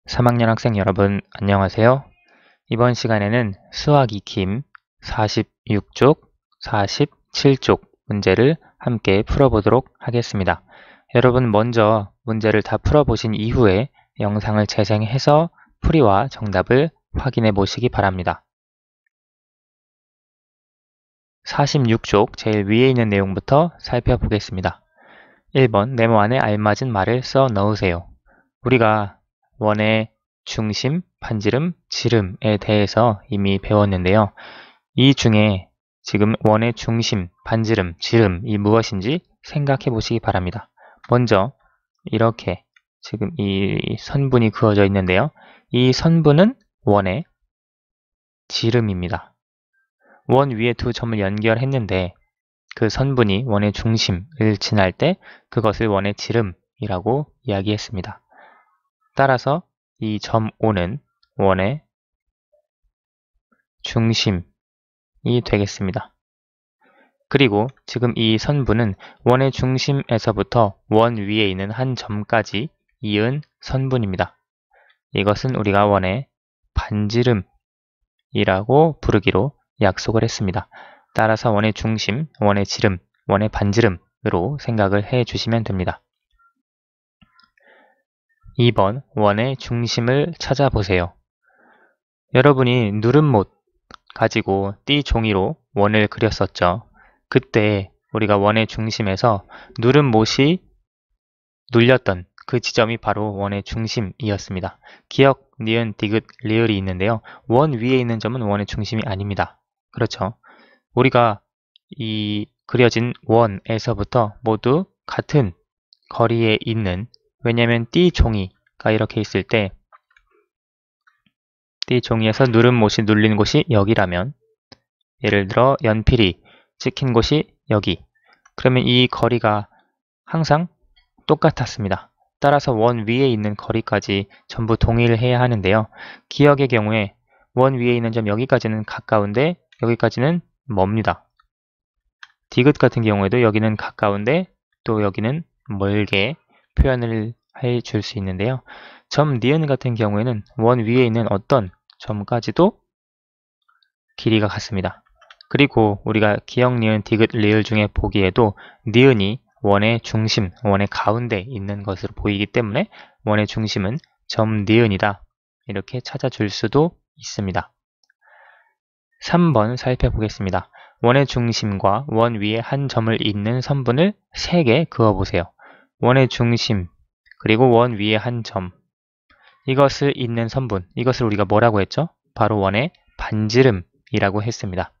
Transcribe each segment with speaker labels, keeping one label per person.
Speaker 1: 3학년 학생 여러분, 안녕하세요. 이번 시간에는 수학 익힘 46쪽, 47쪽 문제를 함께 풀어보도록 하겠습니다. 여러분 먼저 문제를 다 풀어보신 이후에 영상을 재생해서 풀이와 정답을 확인해 보시기 바랍니다. 46쪽 제일 위에 있는 내용부터 살펴보겠습니다. 1번 네모 안에 알맞은 말을 써 넣으세요. 우리가 원의 중심, 반지름, 지름에 대해서 이미 배웠는데요. 이 중에 지금 원의 중심, 반지름, 지름이 무엇인지 생각해 보시기 바랍니다. 먼저 이렇게 지금 이 선분이 그어져 있는데요. 이 선분은 원의 지름입니다. 원 위에 두 점을 연결했는데 그 선분이 원의 중심을 지날 때 그것을 원의 지름이라고 이야기했습니다. 따라서 이 점 O는 원의 중심이 되겠습니다. 그리고 지금 이 선분은 원의 중심에서부터 원 위에 있는 한 점까지 이은 선분입니다. 이것은 우리가 원의 반지름이라고 부르기로 약속을 했습니다. 따라서 원의 중심, 원의 지름, 원의 반지름으로 생각을 해 주시면 됩니다. 2번 원의 중심을 찾아보세요. 여러분이 누름못 가지고 띠 종이로 원을 그렸었죠. 그때 우리가 원의 중심에서 누름못이 눌렸던 그 지점이 바로 원의 중심이었습니다. 기역, 니은, 디귿, 리을이 있는데요. 원 위에 있는 점은 원의 중심이 아닙니다. 그렇죠. 우리가 이 그려진 원에서부터 모두 같은 거리에 있는, 왜냐하면 띠 종이가 이렇게 있을 때 띠 종이에서 누름못이 눌린 곳이 여기라면, 예를 들어 연필이 찍힌 곳이 여기, 그러면 이 거리가 항상 똑같았습니다. 따라서 원 위에 있는 거리까지 전부 동일해야 하는데요. 기역의 경우에 원 위에 있는 점 여기까지는 가까운데 여기까지는 멉니다. 디귿 같은 경우에도 여기는 가까운데 또 여기는 멀게 표현을 해 줄 수 있는데요. 점 니은 같은 경우에는 원 위에 있는 어떤 점까지도 길이가 같습니다. 그리고 우리가 기역, 니은, 디귿, 리을 중에 보기에도 니은이 원의 중심, 원의 가운데 있는 것으로 보이기 때문에 원의 중심은 점 니은이다. 이렇게 찾아줄 수도 있습니다. 3번 살펴보겠습니다. 원의 중심과 원 위에 한 점을 잇는 선분을 3개 그어보세요. 원의 중심, 그리고 원 위에 한 점, 이것을 잇는 선분, 이것을 우리가 뭐라고 했죠? 바로 원의 반지름이라고 했습니다.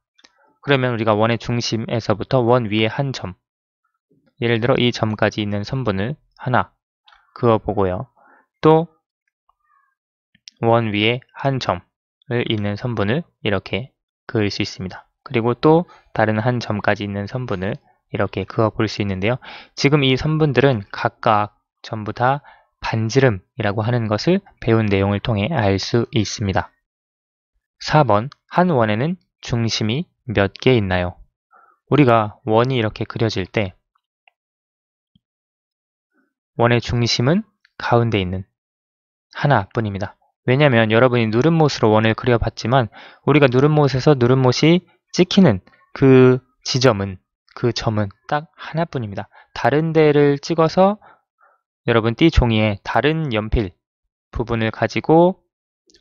Speaker 1: 그러면 우리가 원의 중심에서부터 원 위에 한 점, 예를 들어 이 점까지 있는 선분을 하나 그어보고요. 또 원 위에 한 점을 잇는 선분을 이렇게 그을 수 있습니다. 그리고 또 다른 한 점까지 있는 선분을 이렇게 그어 볼 수 있는데요. 지금 이 선분들은 각각 전부 다 반지름이라고 하는 것을 배운 내용을 통해 알 수 있습니다. 4번 한 원에는 중심이 몇 개 있나요? 우리가 원이 이렇게 그려질 때 원의 중심은 가운데 있는 하나뿐입니다. 왜냐하면 여러분이 누름못으로 원을 그려봤지만 우리가 누름못에서 누름못이 찍히는 그 지점은, 그 점은 딱 하나뿐입니다. 다른 데를 찍어서 여러분 띠 종이에 다른 연필 부분을 가지고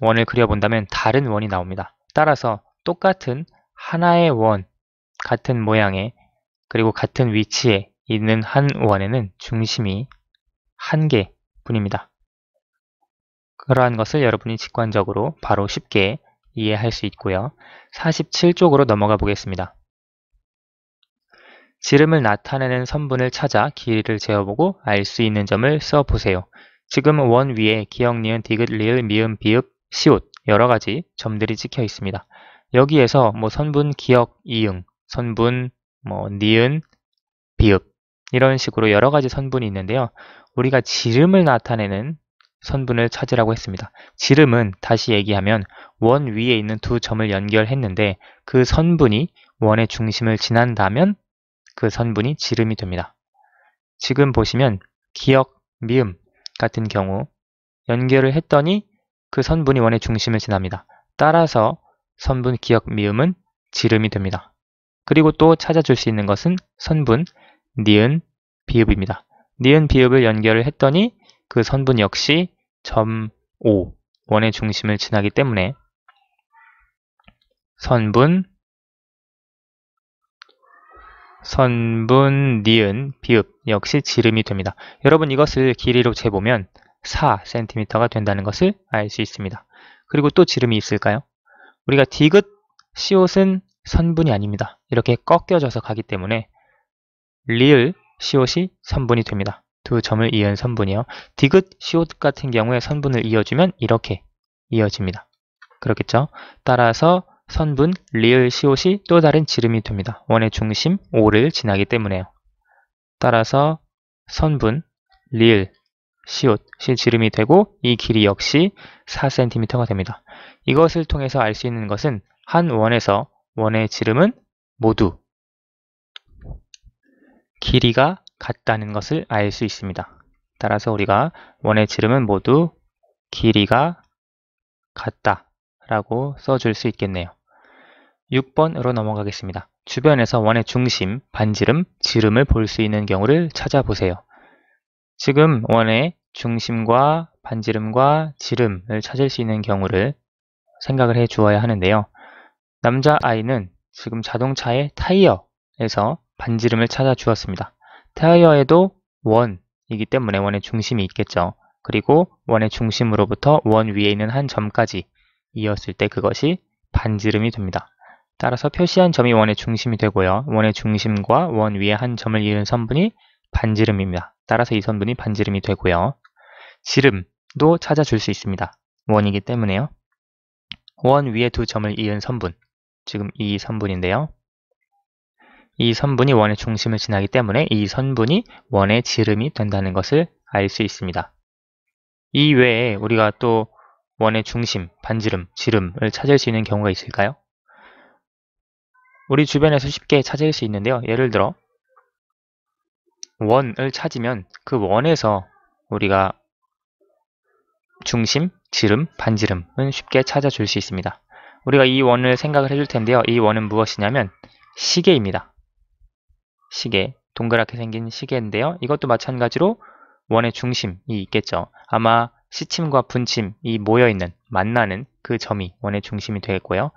Speaker 1: 원을 그려본다면 다른 원이 나옵니다. 따라서 똑같은 하나의 원, 같은 모양의 그리고 같은 위치에 있는 한 원에는 중심이 한 개뿐입니다. 그러한 것을 여러분이 직관적으로 바로 쉽게 이해할 수 있고요. 47쪽으로 넘어가 보겠습니다. 지름을 나타내는 선분을 찾아 길이를 재어보고 알 수 있는 점을 써보세요. 지금 원 위에 기역, 니은, 디귿, 리을, 미음, 비읍, 시옷 여러 가지 점들이 찍혀 있습니다. 여기에서 뭐 선분, 기역, 이응, 선분, 뭐 니은, 비읍 이런 식으로 여러 가지 선분이 있는데요. 우리가 지름을 나타내는 선분을 찾으라고 했습니다. 지름은 다시 얘기하면 원 위에 있는 두 점을 연결했는데 그 선분이 원의 중심을 지난다면 그 선분이 지름이 됩니다. 지금 보시면 기역, 미음 같은 경우 연결을 했더니 그 선분이 원의 중심을 지납니다. 따라서 선분 기역 미음은 지름이 됩니다. 그리고 또 찾아줄 수 있는 것은 선분 니은 비읍입니다. 니은 비읍을 연결을 했더니 그 선분 역시 점 5 원의 중심을 지나기 때문에 선분 니은 비읍 역시 지름이 됩니다. 여러분 이것을 길이로 재보면 4cm가 된다는 것을 알 수 있습니다. 그리고 또 지름이 있을까요? 우리가 디귿 시옷은 선분이 아닙니다. 이렇게 꺾여져서 가기 때문에 리을 시옷이 선분이 됩니다. 두 점을 이은 선분이요. 디귿 시옷 같은 경우에 선분을 이어주면 이렇게 이어집니다. 그렇겠죠? 따라서 선분 리을 시옷이 또 다른 지름이 됩니다. 원의 중심 5를 지나기 때문에요. 따라서 선분 리을 시옷이 지름이 되고 이 길이 역시 4cm가 됩니다. 이것을 통해서 알 수 있는 것은 한 원에서 원의 지름은 모두 길이가 같다는 것을 알 수 있습니다. 따라서 우리가 원의 지름은 모두 길이가 같다 라고 써줄 수 있겠네요. 6번으로 넘어가겠습니다. 주변에서 원의 중심, 반지름, 지름을 볼 수 있는 경우를 찾아보세요. 지금 원의 중심과 반지름과 지름을 찾을 수 있는 경우를 생각을 해 주어야 하는데요. 남자아이는 지금 자동차의 타이어에서 반지름을 찾아 주었습니다. 타이어에도 원이기 때문에 원의 중심이 있겠죠. 그리고 원의 중심으로부터 원 위에 있는 한 점까지 이었을 때 그것이 반지름이 됩니다. 따라서 표시한 점이 원의 중심이 되고요. 원의 중심과 원 위에 한 점을 이은 선분이 반지름입니다. 따라서 이 선분이 반지름이 되고요. 지름도 찾아줄 수 있습니다. 원이기 때문에요. 원 위에 두 점을 이은 선분, 지금 이 선분인데요. 이 선분이 원의 중심을 지나기 때문에 이 선분이 원의 지름이 된다는 것을 알 수 있습니다. 이 외에 우리가 또 원의 중심, 반지름, 지름을 찾을 수 있는 경우가 있을까요? 우리 주변에서 쉽게 찾을 수 있는데요. 예를 들어 원을 찾으면 그 원에서 우리가 중심, 지름, 반지름은 쉽게 찾아줄 수 있습니다. 우리가 이 원을 생각을 해줄 텐데요. 이 원은 무엇이냐면 시계입니다. 시계, 동그랗게 생긴 시계인데요. 이것도 마찬가지로 원의 중심이 있겠죠. 아마 시침과 분침이 모여있는, 만나는 그 점이 원의 중심이 되겠고요.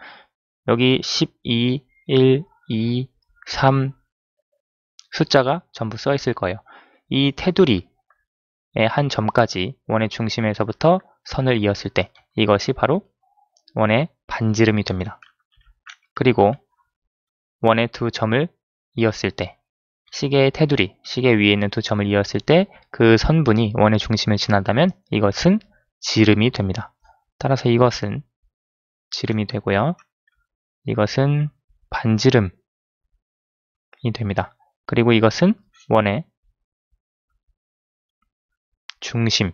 Speaker 1: 여기 12, 1, 2, 3 숫자가 전부 써 있을 거예요. 이 테두리의 한 점까지 원의 중심에서부터 선을 이었을 때 이것이 바로 원의 반지름이 됩니다. 그리고 원의 두 점을 이었을 때 시계의 테두리, 시계 위에 있는 두 점을 이었을 때 그 선분이 원의 중심을 지난다면 이것은 지름이 됩니다. 따라서 이것은 지름이 되고요. 이것은 반지름이 됩니다. 그리고 이것은 원의 중심이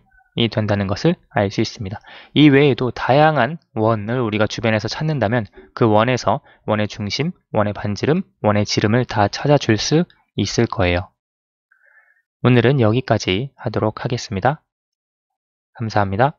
Speaker 1: 된다는 것을 알 수 있습니다. 이 외에도 다양한 원을 우리가 주변에서 찾는다면 그 원에서 원의 중심, 원의 반지름, 원의 지름을 다 찾아줄 수 있을 거예요. 오늘은 여기까지 하도록 하겠습니다. 감사합니다.